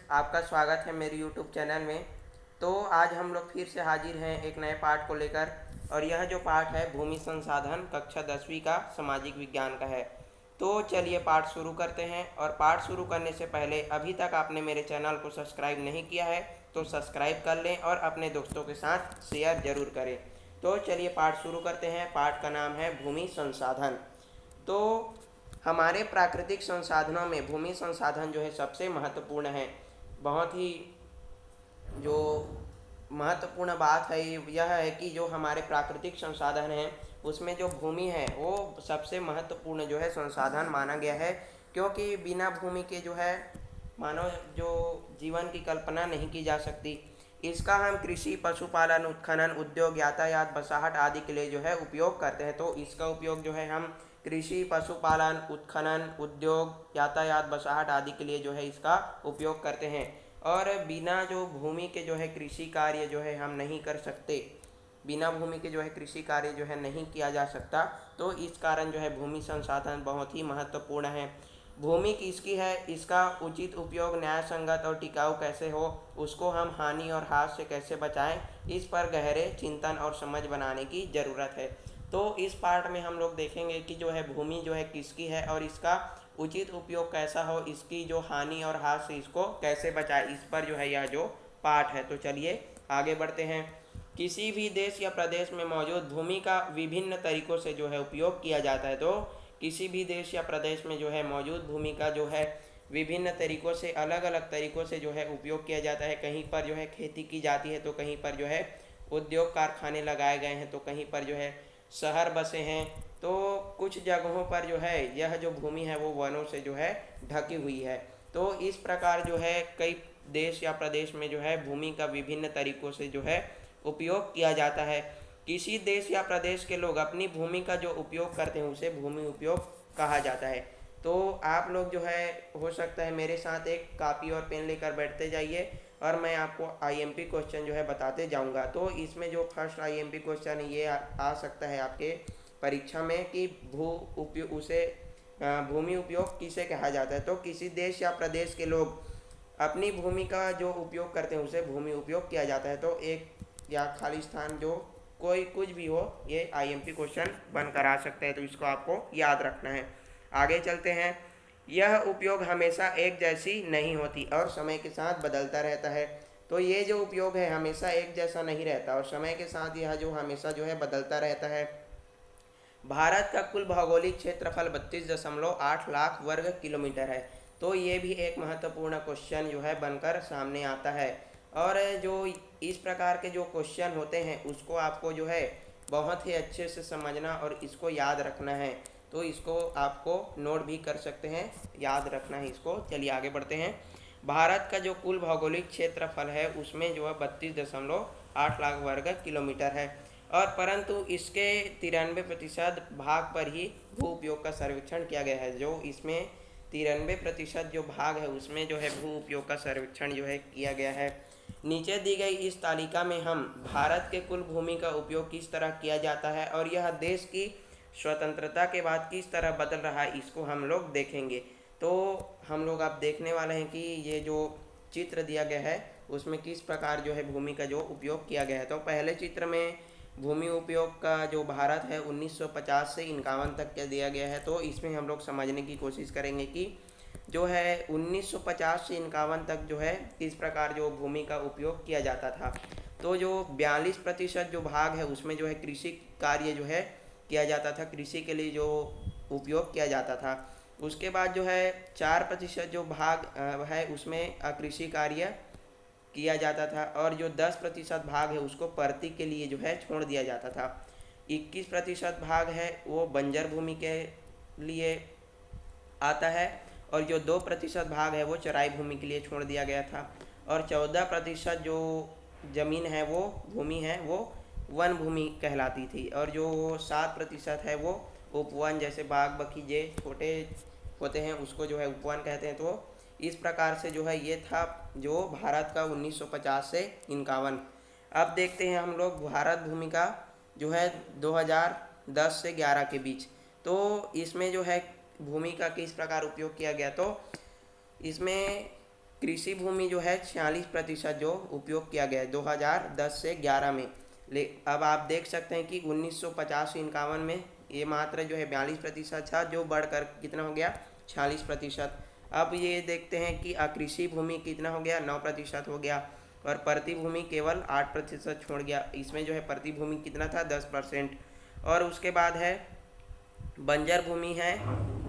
आपका स्वागत है मेरे यूट्यूब चैनल में। तो आज हम लोग फिर से हाजिर हैं एक नए पाठ को लेकर। और यह जो पाठ है भूमि संसाधन कक्षा 10वीं का सामाजिक विज्ञान का है। तो चलिए पाठ शुरू करते हैं। और पाठ शुरू करने से पहले अभी तक आपने मेरे चैनल को सब्सक्राइब नहीं किया है तो सब्सक्राइब कर लें और अपने दोस्तों के साथ शेयर ज़रूर करें। तो चलिए पाठ शुरू करते हैं। पाठ का नाम है भूमि संसाधन। तो हमारे प्राकृतिक संसाधनों में भूमि संसाधन जो है सबसे महत्वपूर्ण है। बहुत ही जो महत्वपूर्ण बात है यह है कि जो हमारे प्राकृतिक संसाधन हैं उसमें जो भूमि है वो सबसे महत्वपूर्ण जो है संसाधन माना गया है। क्योंकि बिना भूमि के जो है मानव जो जीवन की कल्पना नहीं की जा सकती। इसका हम कृषि, पशुपालन, उत्खनन, उद्योग, यातायात, बसाहट आदि के लिए जो है उपयोग करते हैं। तो इसका उपयोग जो है हम कृषि, पशुपालन, उत्खनन, उद्योग, यातायात, बसाहट आदि के लिए जो है इसका उपयोग करते हैं। और बिना जो भूमि के जो है कृषि कार्य जो है हम नहीं कर सकते। बिना भूमि के जो है कृषि कार्य जो है नहीं किया जा सकता। तो इस कारण जो है भूमि संसाधन बहुत ही महत्वपूर्ण है। भूमि किसकी है, इसका उचित उपयोग न्याय संगत और टिकाऊ कैसे हो, उसको हम हानि और ह्रास से कैसे बचाएं, इस पर गहरे चिंतन और समझ बनाने की ज़रूरत है। तो इस पार्ट में हम लोग देखेंगे कि जो है भूमि जो है किसकी है और इसका उचित उपयोग कैसा हो, इसकी जो हानि और ह्रास से इसको कैसे बचाए, इस पर जो है यह जो पाठ है। तो चलिए आगे बढ़ते हैं। किसी भी देश या प्रदेश में मौजूद भूमि का विभिन्न तरीकों से जो है उपयोग किया जाता है। तो किसी भी देश या प्रदेश में जो है मौजूद भूमि का जो है विभिन्न तरीकों से अलग अलग तरीकों से जो है उपयोग किया जाता है। कहीं पर जो है खेती की जाती है, तो कहीं पर जो है उद्योग कारखाने लगाए गए हैं, तो कहीं पर जो है शहर बसे हैं। तो कुछ जगहों पर जो है यह जो भूमि है वो वनों से जो है ढकी हुई है। तो इस प्रकार जो है कई देश या प्रदेश में जो है भूमि का विभिन्न तरीकों से जो है उपयोग किया जाता है। किसी देश या प्रदेश के लोग अपनी भूमि का जो उपयोग करते हैं उसे भूमि उपयोग कहा जाता है। तो आप लोग जो है हो सकता है मेरे साथ एक कापी और पेन लेकर बैठते जाइए और मैं आपको आईएमपी क्वेश्चन जो है बताते जाऊंगा। तो इसमें जो फर्स्ट आईएमपी क्वेश्चन ये आ सकता है आपके परीक्षा में कि भू उपयोग उसे भूमि उपयोग किसे कहा जाता है। तो किसी देश या प्रदेश के लोग अपनी भूमि का जो उपयोग करते हैं उसे भूमि उपयोग किया जाता है। तो एक या खाली स्थान जो कोई कुछ भी हो ये आईएमपी क्वेश्चन बनकर आ सकता है। तो इसको आपको याद रखना है। आगे चलते हैं। यह उपयोग हमेशा एक जैसी नहीं होती और समय के साथ बदलता रहता है। तो ये जो उपयोग है हमेशा एक जैसा नहीं रहता और समय के साथ यह जो हमेशा जो है बदलता रहता है। भारत का कुल भौगोलिक क्षेत्रफल 32.8 लाख वर्ग किलोमीटर है। तो ये भी एक महत्वपूर्ण क्वेश्चन जो है बनकर सामने आता है। और जो इस प्रकार के जो क्वेश्चन होते हैं उसको आपको जो है बहुत ही अच्छे से समझना और इसको याद रखना है। तो इसको आपको नोट भी कर सकते हैं, याद रखना है इसको। चलिए आगे बढ़ते हैं। भारत का जो कुल भौगोलिक क्षेत्रफल है उसमें जो है 32.8 लाख वर्ग किलोमीटर है। और परंतु इसके 93% भाग पर ही भू उपयोग का सर्वेक्षण किया गया है। जो इसमें 93% जो भाग है उसमें जो है भू उपयोग का सर्वेक्षण जो है किया गया है। नीचे दी गई इस तालिका में हम भारत के कुल भूमि का उपयोग किस तरह किया जाता है और यह देश की स्वतंत्रता के बाद किस तरह बदल रहा है इसको हम लोग देखेंगे। तो हम लोग अब देखने वाले हैं कि ये जो चित्र दिया गया है उसमें किस प्रकार जो है भूमि का जो उपयोग किया गया है। तो पहले चित्र में भूमि उपयोग का जो भारत है 1950 से 51 तक का दिया गया है। तो इसमें हम लोग समझने की कोशिश करेंगे कि जो है 1950 से 51 तक जो है किस प्रकार जो भूमि का उपयोग किया जाता था। तो जो 42% जो भाग है उसमें जो है कृषि कार्य जो है किया जाता था, कृषि के लिए जो उपयोग किया जाता था। उसके बाद जो है 4% जो भाग है उसमें अकृषि कार्य किया जाता था और जो 10% भाग है उसको परती के लिए जो है छोड़ दिया जाता था। 21% भाग है वो बंजर भूमि के लिए आता है और जो 2% भाग है वो चराई भूमि के लिए छोड़ दिया गया था। और 14% जो जमीन है वो भूमि है वो वन भूमि कहलाती थी। और जो 7% है वो उपवन, जैसे बाग बगीचे छोटे होते हैं उसको जो है उपवन कहते हैं। तो इस प्रकार से जो है ये था जो भारत का 1950 से 51। अब देखते हैं हम लोग भारत भूमि का जो है 2010 से 11 के बीच। तो इसमें जो है भूमि का किस प्रकार उपयोग किया गया। तो इसमें कृषि भूमि जो है 46% जो उपयोग किया गया है 2010 से 11 में। अब आप देख सकते हैं कि 1950-51 में ये मात्र जो है 42% था, जो बढ़कर कितना हो गया 46%। अब ये देखते हैं कि अकृषि भूमि कितना हो गया 9% हो गया, और प्रति भूमि केवल 8% छोड़ गया। इसमें जो है प्रति भूमि कितना था 10%। और उसके बाद है बंजर भूमि है,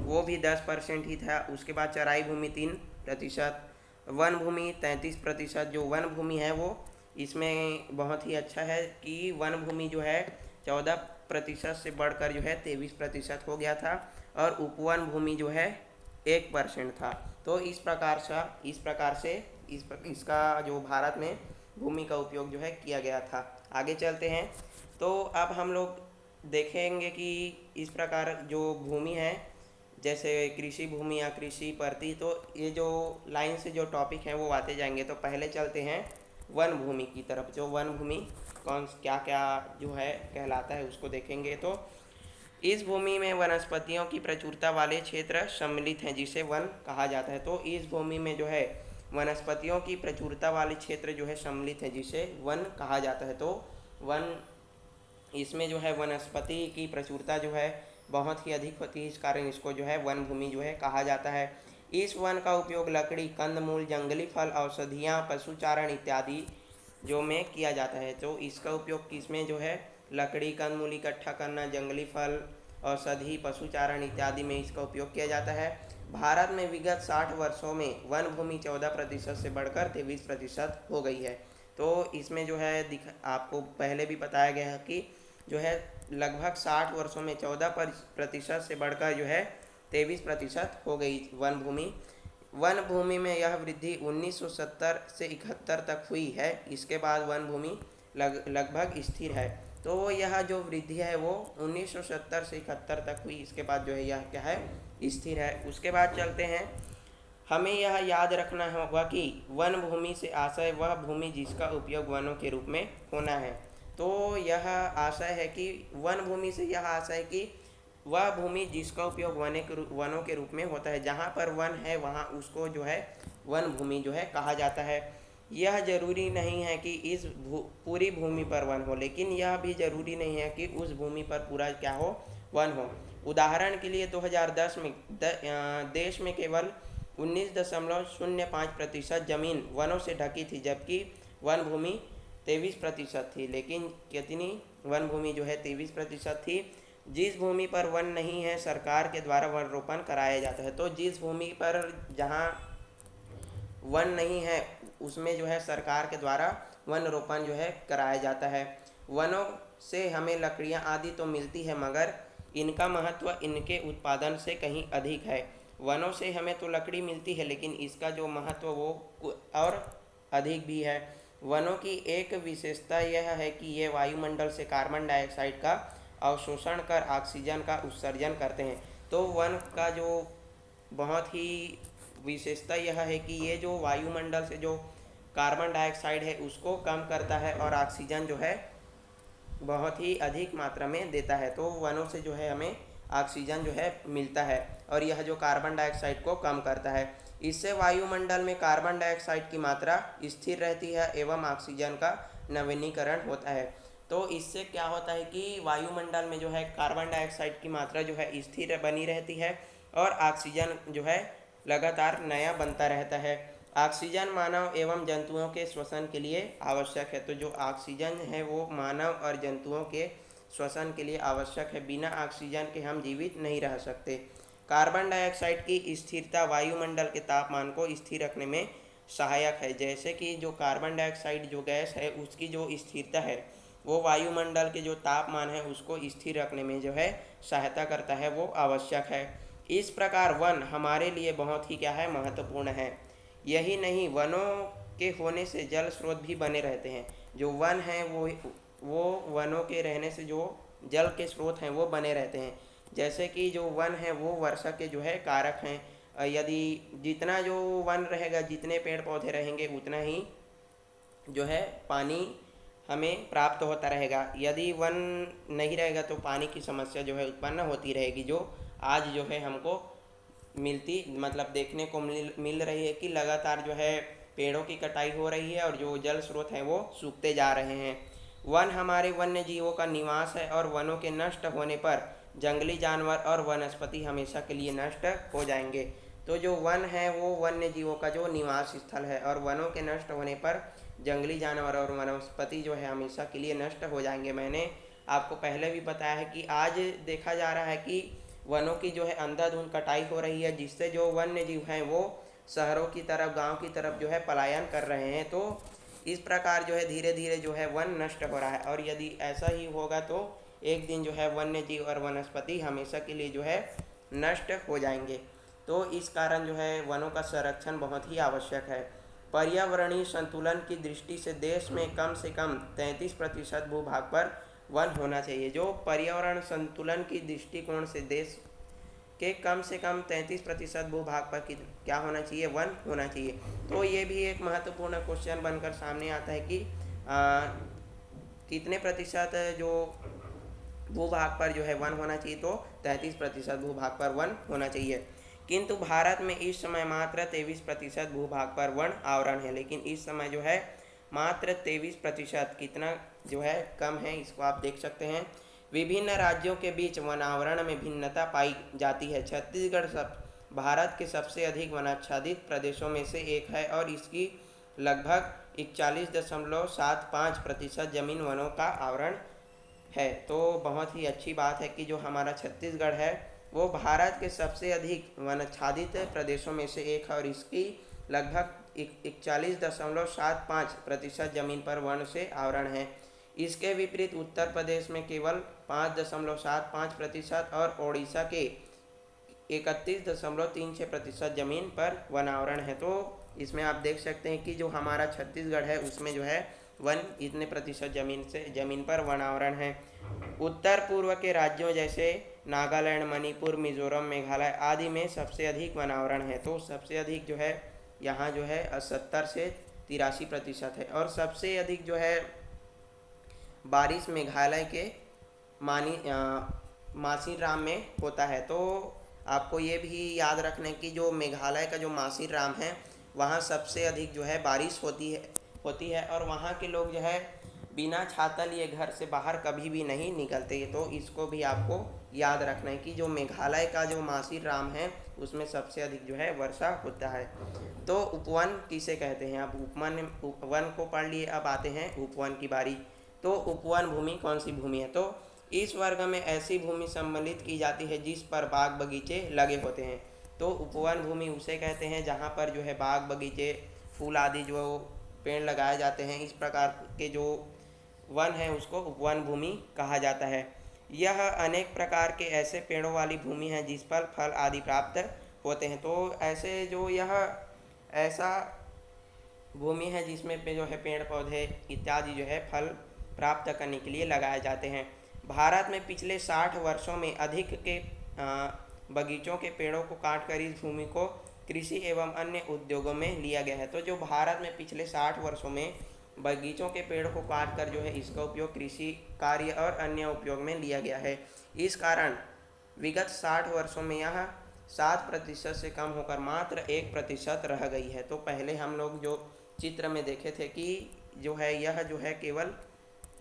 वो भी 10% ही था। उसके बाद चराई भूमि 3%, वन भूमि 33%। जो वन भूमि है वो इसमें बहुत ही अच्छा है कि वन भूमि जो है 14% से बढ़कर जो है 23% हो गया था, और उपवन भूमि जो है 1% था। तो इस प्रकार से इसका जो भारत में भूमि का उपयोग जो है किया गया था। आगे चलते हैं तो अब हम लोग देखेंगे कि इस प्रकार जो भूमि है, जैसे कृषि भूमि या कृषि प्रति, तो ये जो लाइन से जो टॉपिक हैं वो आते जाएंगे। तो पहले चलते हैं वन भूमि की तरफ। जो वन भूमि कौन क्या क्या जो है कहलाता है उसको देखेंगे। तो इस भूमि में वनस्पतियों की प्रचुरता वाले क्षेत्र सम्मिलित हैं, जिसे वन कहा जाता है। तो इस भूमि में जो है वनस्पतियों की प्रचुरता वाले क्षेत्र जो है सम्मिलित है, जिसे वन कहा जाता है। तो वन, इसमें जो है वनस्पति की प्रचुरता जो है बहुत ही अधिक होती है, इस कारण इसको जो है वन भूमि जो है कहा जाता है। इस वन का उपयोग लकड़ी, कंदमूल, जंगली फल, औषधियाँ, पशुचारण इत्यादि जो में किया जाता है। तो इसका उपयोग किसमें जो है लकड़ी, कंदमूल इकट्ठा करना, जंगली फल, औषधि, पशुचारण इत्यादि में इसका उपयोग किया जाता है। भारत में विगत 60 वर्षों में वन भूमि 14% से बढ़कर 23% हो गई है। तो इसमें जो है आपको पहले भी बताया गया है कि जो है लगभग 60 वर्षों में 14% से बढ़कर जो है 23% हो गई वन भूमि। वन भूमि में यह वृद्धि 1970 से 71 तक हुई है। इसके बाद वन भूमि लगभग स्थिर है। तो यह जो वृद्धि है वो 1970 से 71 तक हुई, इसके बाद जो है यह क्या है स्थिर है। उसके बाद चलते हैं, हमें यह याद रखना होगा कि वन भूमि से आशय वह भूमि जिसका उपयोग वनों के रूप में होना है। तो यह आशय है कि वन भूमि से यह आशय है कि वह भूमि जिसका उपयोग वनों के रूप में होता है। जहाँ पर वन है वहाँ उसको जो है वन भूमि जो है कहा जाता है। यह जरूरी नहीं है कि इस पूरी भूमि पर वन हो, लेकिन यह भी जरूरी नहीं है कि उस भूमि पर पूरा क्या हो वन हो। उदाहरण के लिए 2010 में देश में केवल 19.05% जमीन वनों से ढकी थी, जबकि वन भूमि 23% थी। लेकिन कितनी वन भूमि जो है 23% थी। जिस भूमि पर वन नहीं है सरकार के द्वारा वन रोपण कराया जाता है। तो जिस भूमि पर जहाँ वन नहीं है उसमें जो है सरकार के द्वारा वन रोपण जो है कराया जाता है। वनों से हमें लकड़ियाँ आदि तो मिलती है, मगर इनका महत्व इनके उत्पादन से कहीं अधिक है। वनों से हमें तो लकड़ी मिलती है, लेकिन इसका जो महत्व वो और अधिक भी है। वनों की एक विशेषता यह है कि ये वायुमंडल से कार्बन डाइऑक्साइड का अवशोषण कर ऑक्सीजन का उत्सर्जन करते हैं। तो वन का जो बहुत ही विशेषता यह है कि ये जो वायुमंडल से जो कार्बन डाइऑक्साइड है उसको कम करता है और ऑक्सीजन जो है बहुत ही अधिक मात्रा में देता है। तो वनों से जो है हमें ऑक्सीजन जो है मिलता है, और यह जो कार्बन डाइऑक्साइड को कम करता है। इससे वायुमंडल में कार्बन डाइऑक्साइड की मात्रा स्थिर रहती है एवं ऑक्सीजन का नवीनीकरण होता है। तो इससे क्या होता है कि वायुमंडल में जो है कार्बन डाइऑक्साइड की मात्रा जो है स्थिर बनी रहती है, और ऑक्सीजन जो है लगातार नया बनता रहता है। ऑक्सीजन मानव एवं जंतुओं के श्वसन के लिए आवश्यक है। तो जो ऑक्सीजन है वो मानव और जंतुओं के श्वसन के लिए आवश्यक है। बिना ऑक्सीजन के हम जीवित नहीं रह सकते। कार्बन डाइऑक्साइड की स्थिरता वायुमंडल के तापमान को स्थिर रखने में सहायक है। जैसे कि जो कार्बन डाइऑक्साइड जो गैस है उसकी जो स्थिरता है वो वायुमंडल के जो तापमान है उसको स्थिर रखने में जो है सहायता करता है, वो आवश्यक है। इस प्रकार वन हमारे लिए बहुत ही क्या है महत्वपूर्ण है। यही नहीं, वनों के होने से जल स्रोत भी बने रहते हैं। जो वन है वो वनों के रहने से जो जल के स्रोत हैं वो बने रहते हैं। जैसे कि जो वन है वो वर्षा के जो है कारक हैं। यदि जितना जो वन रहेगा, जितने पेड़ पौधे रहेंगे, उतना ही जो है पानी हमें प्राप्त होता रहेगा। यदि वन नहीं रहेगा तो पानी की समस्या जो है उत्पन्न होती रहेगी, जो आज जो है हमको मतलब देखने को मिल रही है कि लगातार जो है पेड़ों की कटाई हो रही है और जो जल स्रोत हैं वो सूखते जा रहे हैं। वन हमारे वन्य जीवों का निवास है और वनों के नष्ट होने पर जंगली जानवर और वनस्पति हमेशा के लिए नष्ट हो जाएंगे। तो जो वन है वो वन्य जीवों का जो निवास स्थल है और वनों के नष्ट होने पर जंगली जानवर और वनस्पति जो है हमेशा के लिए नष्ट हो जाएंगे। मैंने आपको पहले भी बताया है कि आज देखा जा रहा है कि वनों की जो है अंधाधुंध कटाई हो रही है, जिससे जो वन्य जीव हैं वो शहरों की तरफ, गांव की तरफ जो है पलायन कर रहे हैं। तो इस प्रकार जो है धीरे धीरे जो है वन नष्ट हो रहा है और यदि ऐसा ही होगा तो एक दिन जो है वन्य जीव और वनस्पति हमेशा के लिए जो है नष्ट हो जाएंगे। तो इस कारण जो है वनों का संरक्षण बहुत ही आवश्यक है। पर्यावरणीय संतुलन की दृष्टि से कम 33% भूभाग पर वन होना चाहिए। जो पर्यावरण संतुलन की दृष्टिकोण से देश के कम से कम 33% भूभाग पर क्या होना चाहिए, वन होना चाहिए। तो ये भी एक महत्वपूर्ण क्वेश्चन बनकर सामने आता है कि कितने प्रतिशत जो भूभाग पर जो है वन होना चाहिए, तो 33% भूभाग पर वन होना चाहिए। किंतु भारत में इस समय मात्र 23% भूभाग पर वन आवरण है। लेकिन इस समय जो है मात्र 23%, कितना जो है कम है, इसको आप देख सकते हैं। विभिन्न राज्यों के बीच वनावरण में भिन्नता पाई जाती है। छत्तीसगढ़ भारत के सबसे अधिक वनाच्छादित प्रदेशों में से एक है और इसकी लगभग 41.75% जमीन वनों का आवरण है। तो बहुत ही अच्छी बात है कि जो हमारा छत्तीसगढ़ है वो भारत के सबसे अधिक वनाच्छादित प्रदेशों में से एक है और इसकी लगभग 41.75% जमीन पर वन से आवरण है। इसके विपरीत उत्तर प्रदेश में केवल 5.75% और ओडिशा के 31.36% जमीन पर वनावरण है। तो इसमें आप देख सकते हैं कि जो हमारा छत्तीसगढ़ है उसमें जो है वन इतने प्रतिशत जमीन पर वनावरण है। उत्तर पूर्व के राज्यों जैसे नागालैंड, मणिपुर, मिजोरम, मेघालय आदि में सबसे अधिक वनावरण है। तो सबसे अधिक जो है यहाँ जो है 70 से 83% है और सबसे अधिक जो है बारिश मेघालय के मासीराम में होता है। तो आपको ये भी याद रखना है कि जो मेघालय का जो मासीराम है वहाँ सबसे अधिक जो है बारिश होती है और वहाँ के लोग जो है बिना छाता लिए घर से बाहर कभी भी नहीं निकलते। तो इसको भी आपको याद रखना है कि जो मेघालय का जो मासीराम है उसमें सबसे अधिक जो है वर्षा होता है। तो उपवन किसे कहते हैं? अब उपवन को पढ़ लिए, अब आते हैं उपवन की बारी। तो उपवन भूमि कौन सी भूमि है? तो इस वर्ग में ऐसी भूमि सम्मिलित की जाती है जिस पर बाग बगीचे लगे होते हैं। तो उपवन भूमि उसे कहते हैं जहाँ पर जो है बाग बगीचे, फूल आदि जो पेड़ लगाए जाते हैं। इस प्रकार के जो वन है उसको उपवन भूमि कहा जाता है। यह अनेक प्रकार के ऐसे पेड़ों वाली भूमि है जिस पर फल आदि प्राप्त होते हैं। तो ऐसे जो यह ऐसा भूमि है जिसमें पे जो है पेड़ पौधे इत्यादि जो है फल प्राप्त करने के लिए लगाए जाते हैं। भारत में पिछले 60 वर्षों में अधिक के बगीचों के पेड़ों को काटकर इस भूमि को कृषि एवं अन्य उद्योगों में लिया गया है। तो जो भारत में पिछले 60 वर्षों में बगीचों के पेड़ को काटकर जो है इसका उपयोग कृषि कार्य और अन्य उपयोग में लिया गया है। इस कारण विगत 60 वर्षों में यह 7% से कम होकर मात्र 1% रह गई है। तो पहले हम लोग जो चित्र में देखे थे कि जो है यह जो है केवल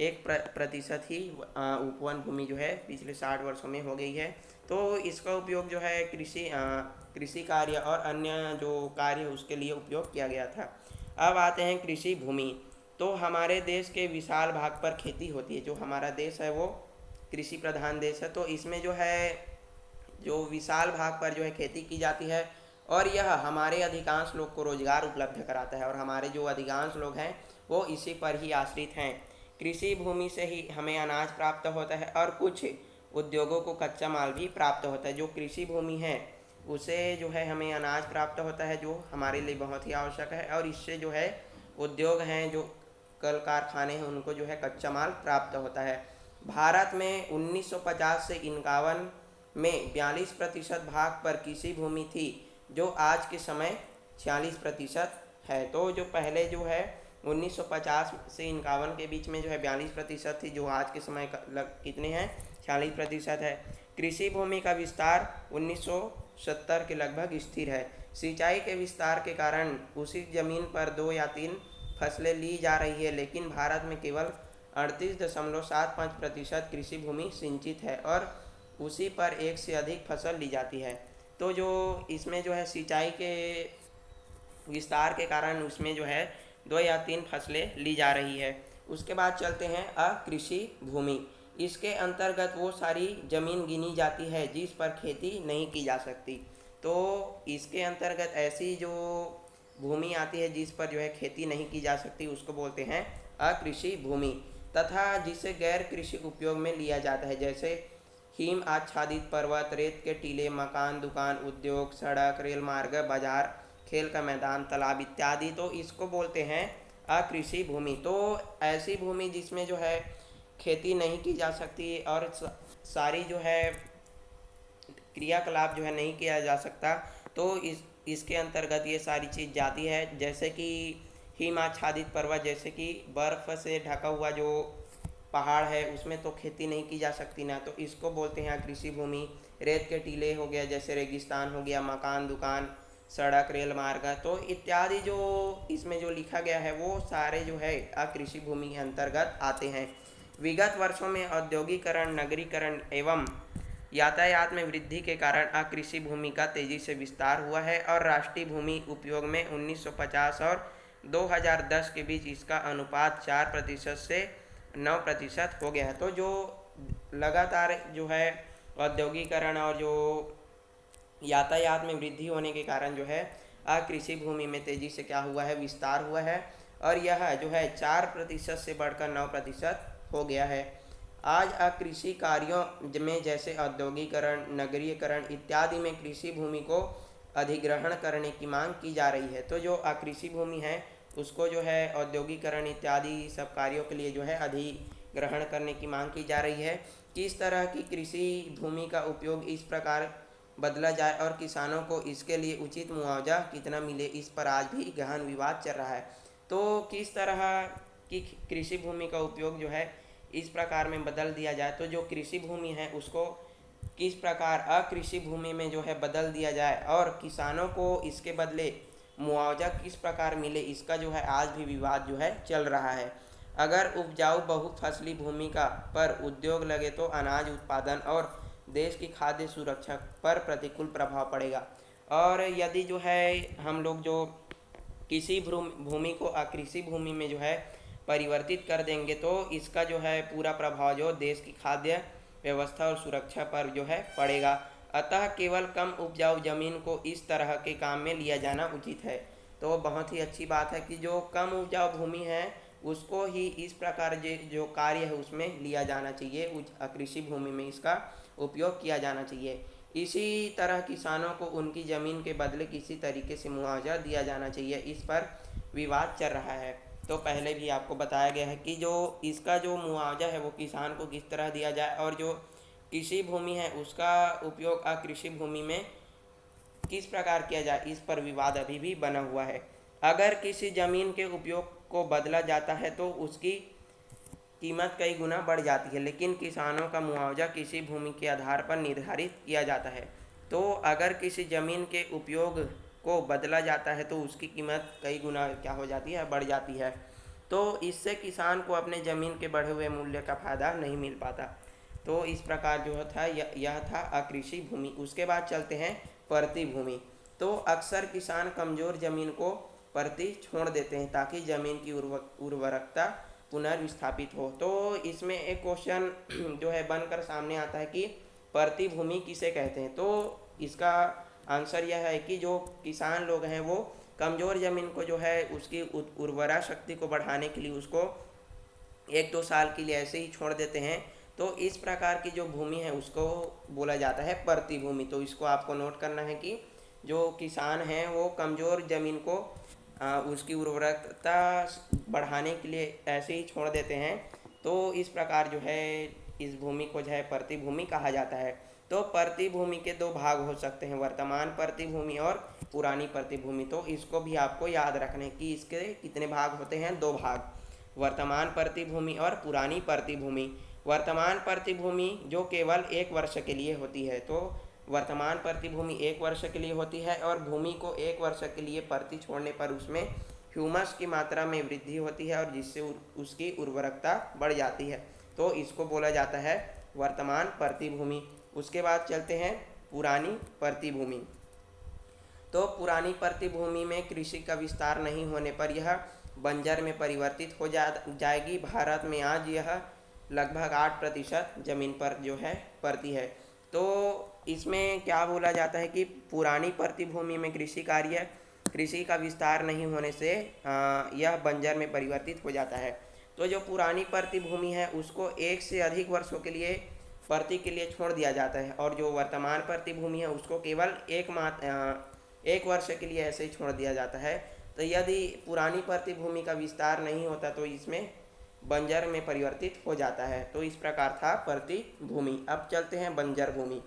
1% ही उपवन भूमि जो है पिछले 60 वर्षों में हो गई है। तो इसका उपयोग जो है कृषि कार्य और अन्य जो कार्य उसके लिए उपयोग किया गया था। अब आते हैं कृषि भूमि। तो हमारे देश के विशाल भाग पर खेती होती है। जो हमारा देश है वो कृषि प्रधान देश है। तो इसमें जो है जो विशाल भाग पर जो है खेती की जाती है और यह हमारे अधिकांश लोग को रोजगार उपलब्ध कराता है और हमारे जो अधिकांश लोग हैं वो इसी पर ही आश्रित हैं। कृषि भूमि से ही हमें अनाज प्राप्त होता है और कुछ उद्योगों को कच्चा माल भी प्राप्त होता है। जो कृषि भूमि है उसे जो है हमें अनाज प्राप्त होता है जो हमारे लिए बहुत ही आवश्यक है और इससे जो है उद्योग हैं, जो कल कारखाने हैं, उनको जो है कच्चा माल प्राप्त होता है। भारत में 1950 से 51 में 42% भाग पर कृषि भूमि थी जो आज के समय 46% है। तो जो पहले जो है 1950 से 51 के बीच में जो है 42% थी, जो आज के समय कितने हैं, 46% है। कृषि भूमि का विस्तार 70 के लगभग स्थिर है। सिंचाई के विस्तार के कारण उसी जमीन पर 2 या 3 फसलें ली जा रही है, लेकिन भारत में केवल 38.75% कृषि भूमि सिंचित है और उसी पर एक से अधिक फसल ली जाती है। तो जो इसमें जो है सिंचाई के विस्तार के कारण उसमें जो है 2 या 3 फसलें ली जा रही है। उसके बाद चलते हैं अकृषि भूमि। इसके अंतर्गत वो सारी ज़मीन गिनी जाती है जिस पर खेती नहीं की जा सकती। तो इसके अंतर्गत ऐसी जो भूमि आती है जिस पर जो है खेती नहीं की जा सकती उसको बोलते हैं अकृषि भूमि, तथा जिसे गैर कृषि उपयोग में लिया जाता है, जैसे हिम आच्छादित पर्वत, रेत के टीले, मकान, दुकान, उद्योग, सड़क, रेल मार्ग, बाजार, खेल का मैदान, तालाब इत्यादि, तो इसको बोलते हैं अकृषि भूमि। तो ऐसी भूमि जिसमें जो है खेती नहीं की जा सकती और सारी जो है क्रियाकलाप जो है नहीं किया जा सकता, तो इसके अंतर्गत ये सारी चीज़ जाती है। जैसे कि हिमाच्छादित पर्वत, जैसे कि बर्फ़ से ढका हुआ जो पहाड़ है उसमें तो खेती नहीं की जा सकती ना, तो इसको बोलते हैं कृषि भूमि। रेत के टीले हो गया, जैसे रेगिस्तान हो गया, मकान, दुकान, सड़क, रेल मार्ग, तो इत्यादि जो इसमें जो लिखा गया है वो सारे जो है अकृषि भूमि के अंतर्गत आते हैं। विगत वर्षों में औद्योगिकरण, नगरीकरण एवं यातायात में वृद्धि के कारण अकृषि भूमि का तेजी से विस्तार हुआ है और राष्ट्रीय भूमि उपयोग में 1950 और 2010 के बीच इसका अनुपात 4% से 9% हो गया है। तो जो लगातार जो है औद्योगिकरण और जो यातायात में वृद्धि होने के कारण जो है अकृषि भूमि में तेजी से क्या हुआ है, विस्तार हुआ है और यह जो है 4% से बढ़कर 9% हो गया है। आज अकृषि कार्यों में जैसे औद्योगिकरण, नगरीकरण इत्यादि में कृषि भूमि को अधिग्रहण करने की मांग की जा रही है। तो जो अकृषि भूमि है उसको जो है औद्योगिकरण इत्यादि सब कार्यों के लिए जो है अधिग्रहण करने की मांग की जा रही है। किस तरह की कृषि भूमि का उपयोग इस प्रकार बदला जाए और किसानों को इसके लिए उचित मुआवजा कितना मिले, इस पर आज भी गहन विवाद चल रहा है। तो किस तरह की कृषि भूमि का उपयोग जो है इस प्रकार में बदल दिया जाए, तो जो कृषि भूमि है उसको किस प्रकार अकृषि भूमि में जो है बदल दिया जाए और किसानों को इसके बदले मुआवजा किस प्रकार मिले, इसका जो है आज भी विवाद जो है चल रहा है। अगर उपजाऊ बहुफसली भूमि का पर उद्योग लगे तो अनाज उत्पादन और देश की खाद्य सुरक्षा पर प्रतिकूल प्रभाव पड़ेगा, और यदि जो है हम लोग जो किसी भूमि को अकृषि भूमि में जो है परिवर्तित कर देंगे तो इसका जो है पूरा प्रभाव जो देश की खाद्य व्यवस्था और सुरक्षा पर जो है पड़ेगा। अतः केवल कम उपजाऊ जमीन को इस तरह के काम में लिया जाना उचित है। तो बहुत ही अच्छी बात है कि जो कम उपजाऊ भूमि है उसको ही इस प्रकार जो कार्य है उसमें लिया जाना चाहिए, उस कृषि भूमि में इसका उपयोग किया जाना चाहिए। इसी तरह किसानों को उनकी ज़मीन के बदले किसी तरीके से मुआवजा दिया जाना चाहिए, इस पर विवाद चल रहा है। तो पहले भी आपको बताया गया है कि जो इसका जो मुआवजा है वो किसान को किस तरह दिया जाए और जो कृषि भूमि है उसका उपयोग अकृषि भूमि में किस प्रकार किया जाए, इस पर विवाद अभी भी बना हुआ है। अगर किसी ज़मीन के उपयोग को बदला जाता है तो उसकी कीमत कई गुना बढ़ जाती है, लेकिन किसानों का मुआवजा किसी भूमि के आधार पर निर्धारित किया जाता है। तो अगर किसी ज़मीन के उपयोग को बदला जाता है तो उसकी कीमत कई गुना क्या हो जाती है, बढ़ जाती है। तो इससे किसान को अपने ज़मीन के बढ़े हुए मूल्य का फ़ायदा नहीं मिल पाता। तो इस प्रकार जो था यह था अकृषि भूमि। उसके बाद चलते हैं परती भूमि। तो अक्सर किसान कमज़ोर ज़मीन को परती छोड़ देते हैं ताकि ज़मीन की उर्वरकता पुनर्विस्थापित हो। तो इसमें एक क्वेश्चन जो है बनकर सामने आता है कि परती भूमि किसे कहते हैं। तो इसका आंसर यह है कि जो किसान लोग हैं वो कमज़ोर ज़मीन को जो है उसकी उर्वरा शक्ति को बढ़ाने के लिए उसको 1-2 साल के लिए ऐसे ही छोड़ देते हैं। तो इस प्रकार की जो भूमि है उसको बोला जाता है परती भूमि। तो इसको आपको नोट करना है कि जो किसान हैं वो कमज़ोर ज़मीन को उसकी उर्वरकता बढ़ाने के लिए ऐसे ही छोड़ देते हैं। तो इस प्रकार जो है इस भूमि को जो है परती भूमि कहा जाता है। तो परती भूमि के 2 भाग हो सकते हैं, वर्तमान परती भूमि और पुरानी परती भूमि। तो इसको भी आपको याद रखना है कि इसके कितने भाग होते हैं, 2 भाग, वर्तमान परती भूमि और पुरानी परती भूमि। वर्तमान परती भूमि जो केवल 1 वर्ष के लिए होती है। तो वर्तमान प्रतिभूमि 1 वर्ष के लिए होती है और भूमि को 1 वर्ष के लिए परती छोड़ने पर उसमें ह्यूमस की मात्रा में वृद्धि होती है और जिससे उसकी उर्वरकता बढ़ जाती है, तो इसको बोला जाता है वर्तमान प्रतिभूमि। उसके बाद चलते हैं पुरानी प्रतिभूमि। तो पुरानी प्रतिभूमि में कृषि का विस्तार नहीं होने पर यह बंजर में परिवर्तित हो जाएगी। भारत में आज यह लगभग 8% जमीन पर जो है पड़ती है। तो इसमें क्या बोला जाता है कि पुरानी प्रतिभूमि में कृषि का विस्तार नहीं होने से यह बंजर में परिवर्तित हो जाता है। तो जो पुरानी प्रतिभूमि है उसको 1 से अधिक वर्षों के लिए परती के लिए छोड़ दिया जाता है और जो वर्तमान प्रतिभूमि है उसको केवल 1 वर्ष के लिए ऐसे ही छोड़ दिया जाता है। तो यदि पुरानी प्रतिभूमि का विस्तार नहीं होता तो इसमें बंजर में परिवर्तित हो जाता है। तो इस प्रकार था प्रतिभूमि। अब चलते हैं बंजर भूमि।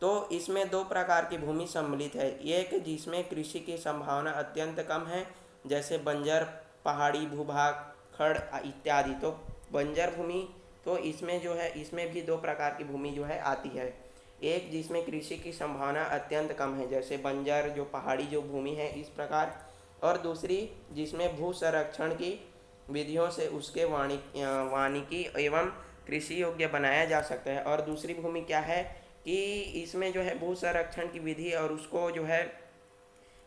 तो इसमें 2 प्रकार की भूमि सम्मिलित है, एक जिसमें कृषि की संभावना अत्यंत कम है जैसे बंजर पहाड़ी भूभाग खड़ इत्यादि। तो बंजर भूमि, तो इसमें जो है इसमें भी 2 प्रकार की भूमि जो है आती है, एक जिसमें कृषि की संभावना अत्यंत कम है जैसे बंजर जो पहाड़ी जो भूमि है इस प्रकार, और दूसरी जिसमें भू संरक्षण की विधियों से उसके वानिकी एवं कृषि योग्य बनाया जा सकता है। और दूसरी भूमि क्या है कि इसमें जो है भू संरक्षण की विधि और उसको जो है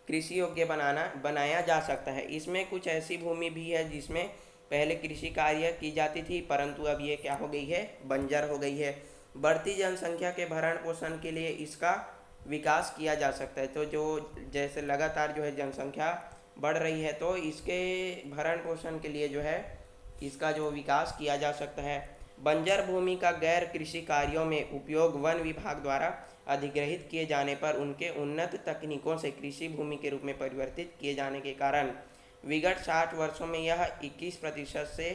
कृषि योग्य बनाया जा सकता है। इसमें कुछ ऐसी भूमि भी है जिसमें पहले कृषि कार्य की जाती थी परंतु अब ये क्या हो गई है, बंजर हो गई है। बढ़ती जनसंख्या के भरण पोषण के लिए इसका विकास किया जा सकता है। तो जो जैसे लगातार जो है जनसंख्या बढ़ रही है तो इसके भरण पोषण के लिए जो है इसका जो विकास किया जा सकता है। बंजर भूमि का गैर कृषि कार्यों में उपयोग वन विभाग द्वारा अधिग्रहित किए जाने पर उनके उन्नत तकनीकों से कृषि भूमि के रूप में परिवर्तित किए जाने के कारण विगत 60 वर्षों में यह 21% से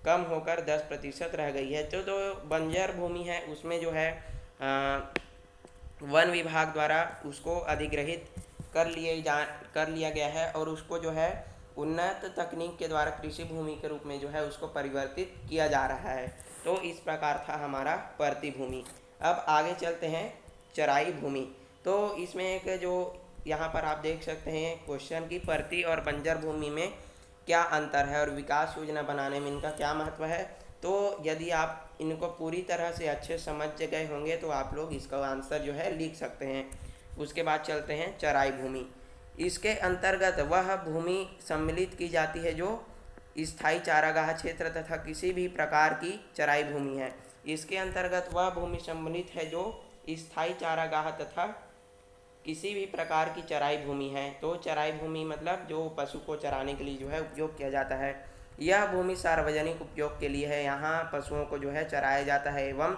कम होकर 10% रह गई है। तो बंजर भूमि है उसमें जो है वन विभाग द्वारा उसको अधिग्रहित कर लिया गया है और उसको जो है उन्नत तकनीक के द्वारा कृषि भूमि के रूप में जो है उसको परिवर्तित किया जा रहा है। तो इस प्रकार था हमारा प्रतिभूमि। अब आगे चलते हैं चराई भूमि। तो इसमें एक जो यहाँ पर आप देख सकते हैं क्वेश्चन की परती और बंजर भूमि में क्या अंतर है और विकास योजना बनाने में इनका क्या महत्व है। तो यदि आप इनको पूरी तरह से अच्छे समझ गए होंगे तो आप लोग इसका आंसर जो है लिख सकते हैं। उसके बाद चलते हैं चराई भूमि। इसके अंतर्गत वह भूमि सम्मिलित की जाती है जो स्थायी चारागाह क्षेत्र तथा किसी भी प्रकार की चराई भूमि है। इसके अंतर्गत वह भूमि सम्मिलित है जो स्थायी चारागाह तथा किसी भी प्रकार की चराई भूमि है। तो चराई भूमि मतलब जो पशु को चराने के लिए जो है उपयोग किया जाता है। यह भूमि सार्वजनिक उपयोग के लिए है, यहाँ पशुओं को जो है चराया जाता है एवं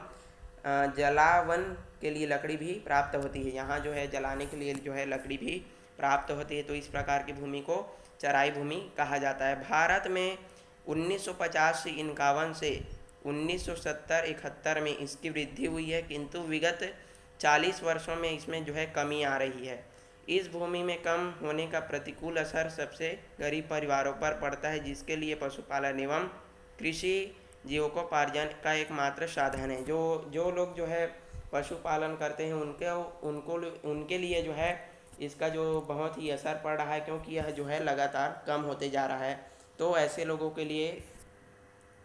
जलावन के लिए लकड़ी भी प्राप्त होती है। यहाँ जो है जलाने के लिए जो है लकड़ी भी प्राप्त होती है। तो इस प्रकार की भूमि को चराई भूमि कहा जाता है। भारत में 1950 से 51 से 1970-71 में इसकी वृद्धि हुई है किंतु विगत 40 वर्षों में इसमें जो है कमी आ रही है। इस भूमि में कम होने का प्रतिकूल असर सबसे गरीब परिवारों पर पड़ता है जिसके लिए पशुपालन एवं कृषि जीविकोपार्जन का एकमात्र साधन है। जो लोग जो है पशुपालन करते हैं उनके लिए जो है इसका जो बहुत ही असर पड़ रहा है क्योंकि यह जो है लगातार कम होते जा रहा है। तो ऐसे लोगों के लिए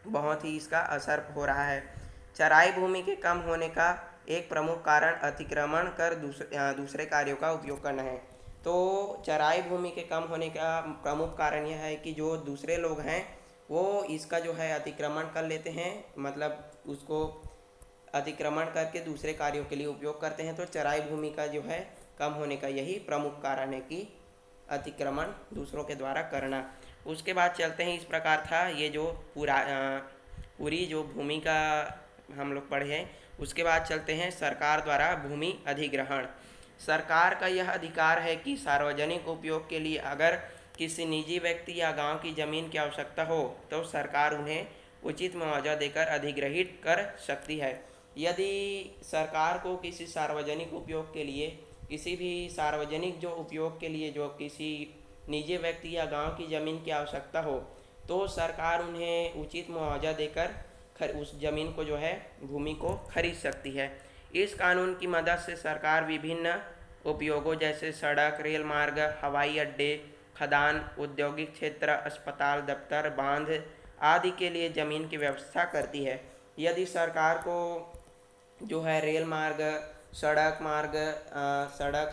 बहुत ही इसका असर हो रहा है। चराई भूमि के कम होने का एक प्रमुख कारण अतिक्रमण कर दूसरे कार्यों का उपयोग करना है। तो चराई भूमि के कम होने का प्रमुख कारण यह है कि जो दूसरे लोग हैं वो इसका जो है अतिक्रमण कर लेते हैं, मतलब उसको अतिक्रमण करके दूसरे कार्यों के लिए उपयोग करते हैं। तो चराई भूमि का जो है कम होने का यही प्रमुख कारण है कि अतिक्रमण दूसरों के द्वारा करना। उसके बाद चलते हैं, इस प्रकार था ये जो पूरी जो भूमि का हम लोग पढ़े हैं। उसके बाद चलते हैं सरकार द्वारा भूमि अधिग्रहण। सरकार का यह अधिकार है कि सार्वजनिक उपयोग के लिए अगर किसी निजी व्यक्ति या गांव की ज़मीन की आवश्यकता हो तो सरकार उन्हें उचित मुआवजा देकर अधिग्रहित कर सकती है। यदि सरकार को किसी सार्वजनिक उपयोग के लिए किसी भी सार्वजनिक जो उपयोग के लिए जो किसी निजी व्यक्ति या गांव की ज़मीन की आवश्यकता हो तो सरकार उन्हें उचित मुआवजा देकर उस ज़मीन को जो है भूमि को खरीद सकती है। इस कानून की मदद से सरकार विभिन्न उपयोगों जैसे सड़क, रेल मार्ग, हवाई अड्डे, खदान, औद्योगिक क्षेत्र, अस्पताल, दफ्तर, बांध आदि के लिए जमीन की व्यवस्था करती है। यदि सरकार को जो है रेल मार्ग, सड़क,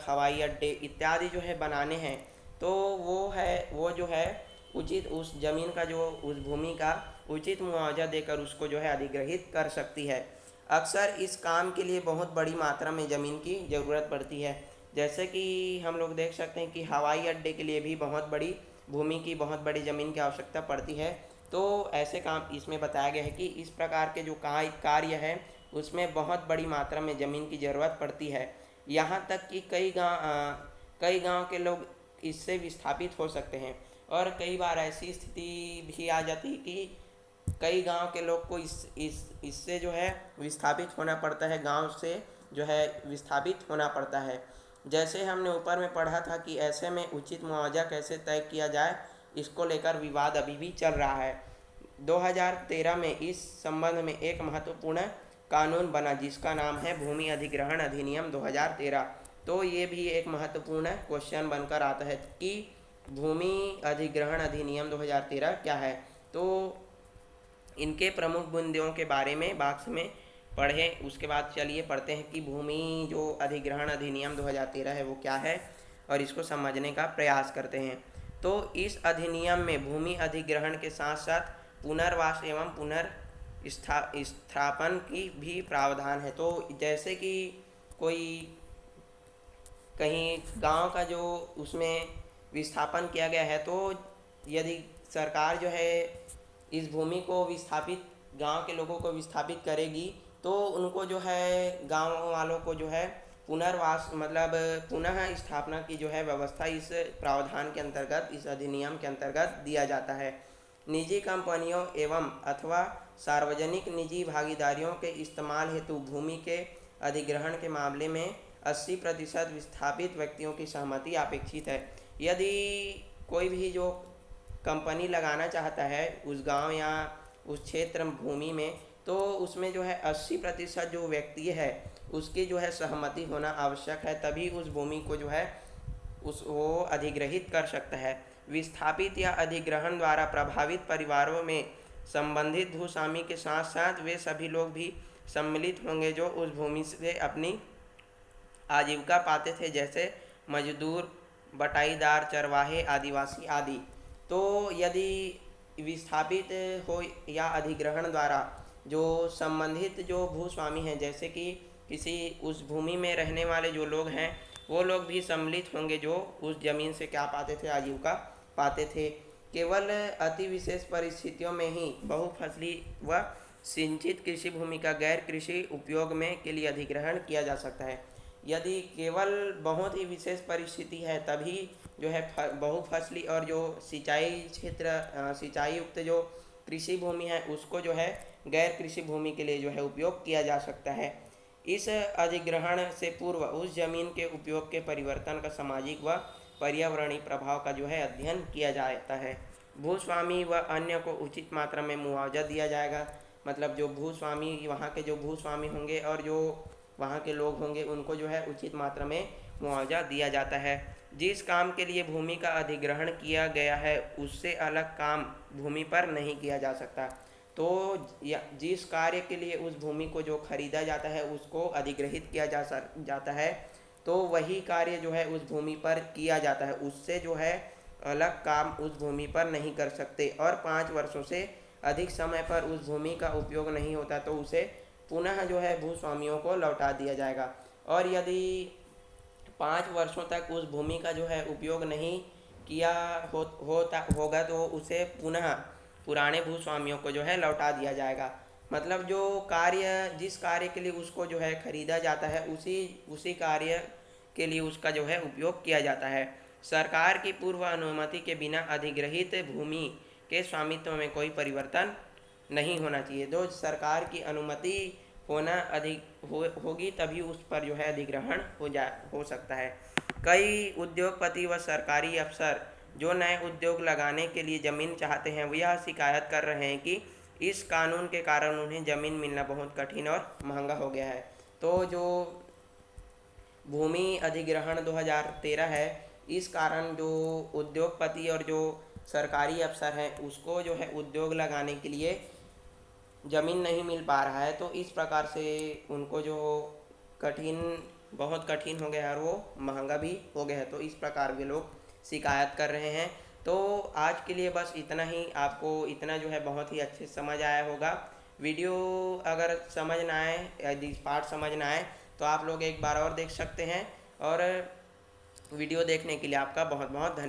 हवाई अड्डे इत्यादि जो है बनाने हैं, तो वो जो है उचित उस जमीन का जो उस भूमि का उचित मुआवजा देकर उसको जो है अधिग्रहित कर सकती है। अक्सर इस काम के लिए बहुत बड़ी मात्रा में ज़मीन की ज़रूरत पड़ती है। जैसे कि हम लोग देख सकते हैं कि हवाई अड्डे के लिए भी बहुत बड़ी भूमि की, बहुत बड़ी ज़मीन की आवश्यकता पड़ती है। तो ऐसे काम इसमें बताया गया है कि इस प्रकार के जो कार्य है उसमें बहुत बड़ी मात्रा में ज़मीन की ज़रूरत पड़ती है। यहाँ तक कि कई गांव के लोग इससे विस्थापित हो सकते हैं, और कई बार ऐसी स्थिति भी आ जाती है कि कई गांव के लोग को इससे जो है विस्थापित होना पड़ता है, गांव से जो है विस्थापित होना पड़ता है। जैसे हमने ऊपर में पढ़ा था कि ऐसे में उचित मुआवजा कैसे तय किया जाए, इसको लेकर विवाद अभी भी चल रहा है। 2013 में इस संबंध में एक महत्वपूर्ण कानून बना जिसका नाम है भूमि अधिग्रहण अधिनियम 2013। तो ये भी एक महत्वपूर्ण क्वेश्चन बनकर आता है कि भूमि अधिग्रहण अधिनियम 2013 क्या है। तो इनके प्रमुख बिंदुओं के बारे में बॉक्स में पढ़ें। उसके बाद चलिए पढ़ते हैं कि भूमि जो अधिग्रहण अधिनियम 2013 है वो क्या है, और इसको समझने का प्रयास करते हैं। तो इस अधिनियम में भूमि अधिग्रहण के साथ साथ पुनर्वास एवं स्थापन की भी प्रावधान है। तो जैसे कि कोई कहीं गांव का जो उसमें विस्थापन किया गया है, तो यदि सरकार जो है इस भूमि को विस्थापित गांव के लोगों को विस्थापित करेगी, तो उनको जो है गांव वालों को जो है पुनर्वास मतलब पुनः स्थापना की जो है व्यवस्था इस प्रावधान के अंतर्गत, इस अधिनियम के अंतर्गत दिया जाता है। निजी कंपनियों एवं अथवा सार्वजनिक निजी भागीदारियों के इस्तेमाल हेतु भूमि के अधिग्रहण के मामले में 80% विस्थापित व्यक्तियों की सहमति अपेक्षित है। यदि कोई भी जो कंपनी लगाना चाहता है उस गांव या उस क्षेत्र भूमि में, तो उसमें जो है 80% जो व्यक्ति है उसकी जो है सहमति होना आवश्यक है, तभी उस भूमि को जो है वो अधिग्रहित कर सकता है। विस्थापित या अधिग्रहण द्वारा प्रभावित परिवारों में संबंधित भूस्वामी के साथ साथ वे सभी लोग भी सम्मिलित होंगे जो उस भूमि से अपनी आजीविका पाते थे, जैसे मजदूर, बटाईदार, चरवाहे, आदिवासी आदि। तो यदि विस्थापित हो या अधिग्रहण द्वारा जो संबंधित जो भूस्वामी हैं, जैसे कि किसी उस भूमि में रहने वाले जो लोग हैं, वो लोग भी सम्मिलित होंगे जो उस जमीन से क्या पाते थे, आजीविका पाते थे। केवल अति विशेष परिस्थितियों में ही बहुफसली व सिंचित कृषि भूमि का गैर कृषि उपयोग में के लिए अधिग्रहण किया जा सकता है। यदि केवल बहुत ही विशेष परिस्थिति है तभी जो है बहुफसली और जो सिंचाई युक्त जो कृषि भूमि है उसको जो है गैर कृषि भूमि के लिए जो है उपयोग किया जा सकता है। इस अधिग्रहण से पूर्व उस जमीन के उपयोग के परिवर्तन का सामाजिक व पर्यावरणीय प्रभाव का जो है अध्ययन किया जाता है। भूस्वामी व अन्य को उचित मात्रा में मुआवजा दिया जाएगा। मतलब जो भूस्वामी, वहाँ के जो भूस्वामी होंगे और जो वहाँ के लोग होंगे उनको जो है उचित मात्रा में मुआवजा दिया जाता है। जिस काम के लिए भूमि का अधिग्रहण किया गया है उससे अलग काम भूमि पर नहीं किया जा सकता। तो जिस कार्य के लिए उस भूमि को जो खरीदा जाता है उसको अधिग्रहित किया जाता है, तो वही कार्य जो है उस भूमि पर किया जाता है, उससे जो है अलग काम उस भूमि पर नहीं कर सकते। और 5 वर्षों से अधिक समय पर उस भूमि का उपयोग नहीं होता तो उसे पुनः जो है भूस्वामियों को लौटा दिया जाएगा। और यदि 5 वर्षों तक उस भूमि का जो है उपयोग नहीं किया होगा तो उसे पुनः पुराने भूस्वामियों को जो है लौटा दिया जाएगा। मतलब जो जिस कार्य के लिए उसको जो है खरीदा जाता है उसी कार्य के लिए उसका जो है उपयोग किया जाता है। सरकार की पूर्व अनुमति के बिना अधिग्रहित भूमि के स्वामित्व में कोई परिवर्तन नहीं होना चाहिए। तो सरकार की अनुमति होगी तभी उस पर जो है अधिग्रहण हो सकता है। कई उद्योगपति व सरकारी अफसर जो नए उद्योग लगाने के लिए ज़मीन चाहते हैं वो यह शिकायत कर रहे हैं कि इस कानून के कारण उन्हें ज़मीन मिलना बहुत कठिन और महंगा हो गया है। तो जो भूमि अधिग्रहण 2013 है, इस कारण जो उद्योगपति और जो सरकारी अफसर हैं उसको जो है उद्योग लगाने के लिए ज़मीन नहीं मिल पा रहा है। तो इस प्रकार से उनको जो कठिन बहुत कठिन हो गया है और वो महंगा भी हो गया है। तो इस प्रकार के लोग शिकायत कर रहे हैं। तो आज के लिए बस इतना ही। आपको इतना जो है बहुत ही अच्छे से समझ आया होगा। वीडियो अगर समझ ना आए, यदि पार्ट समझ ना आए, तो आप लोग एक बार और देख सकते हैं। और वीडियो देखने के लिए आपका बहुत बहुत धन्यवाद।